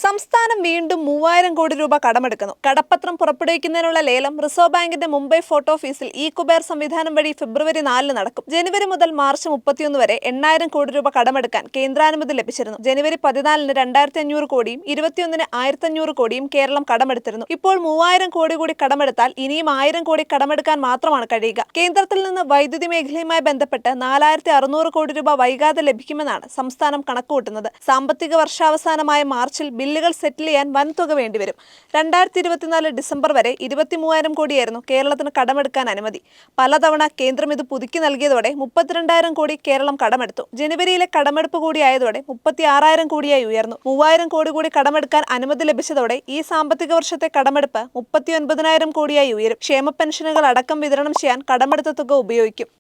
സംസ്ഥാനം വീണ്ടും 3000 കോടി രൂപ കടമെടുക്കുന്നു. കടപ്പത്രം പുറപ്പെടുവിക്കുന്നതിനുള്ള ലേലം റിസർവ് ബാങ്കിന്റെ മുംബൈ ഫോർട്ട് ഓഫീസിൽ ഇ-കുബേർ സംവിധാനം വഴി ഫെബ്രുവരി 4 നടക്കും. ജനുവരി മുതൽ മാർച്ച് 31 വരെ 8000 കോടി രൂപ കടമെടുക്കാൻ കേന്ദ്രാനുമതി ലഭിച്ചിരുന്നു. ജനുവരി 14-ന് 2500 കോടിയും 21-ന് 1500 കോടിയും കേരളം കടമെടുത്തിരുന്നു. ഇപ്പോൾ 3000 കോടി കൂടി കടമെടുത്താൽ ഇനിയും 1000 കോടി കടമെടുക്കാൻ മാത്രമാണ് കഴിയുക. കേന്ദ്രത്തിൽ നിന്ന് വൈദ്യുതി മേഖലയുമായി ബന്ധപ്പെട്ട് 4600 കോടി രൂപ വൈകാതെ ലഭിക്കുമെന്നാണ് സംസ്ഥാനം കണക്കുകൂട്ടുന്നത്. സാമ്പത്തിക വർഷാവസാനമായ മാർച്ചിൽ ബില്ലുകൾ സെറ്റിൽ ചെയ്യാൻ വൻതുക വേണ്ടിവരും. 2024 ഡിസംബർ വരെ 23,000 കോടിയായിരുന്നു കേരളത്തിന് കടമെടുക്കാൻ അനുമതി. പലതവണ കേന്ദ്രം ഇത് പുതുക്കി നൽകിയതോടെ 32,000 കോടി കേരളം കടമെടുത്തു. ജനുവരിയിലെ കടമെടുപ്പ് കൂടിയായതോടെ 36,000 കോടിയായി ഉയർന്നു. 3000 കോടി കൂടി കടമെടുക്കാൻ അനുമതി ലഭിച്ചതോടെ ഈ സാമ്പത്തിക വർഷത്തെ കടമെടുപ്പ് 39,000 കോടിയായി ഉയരും. ക്ഷേമ പെൻഷനുകൾ അടക്കം വിതരണം ചെയ്യാൻ കടമെടുത്ത തുക ഉപയോഗിക്കും.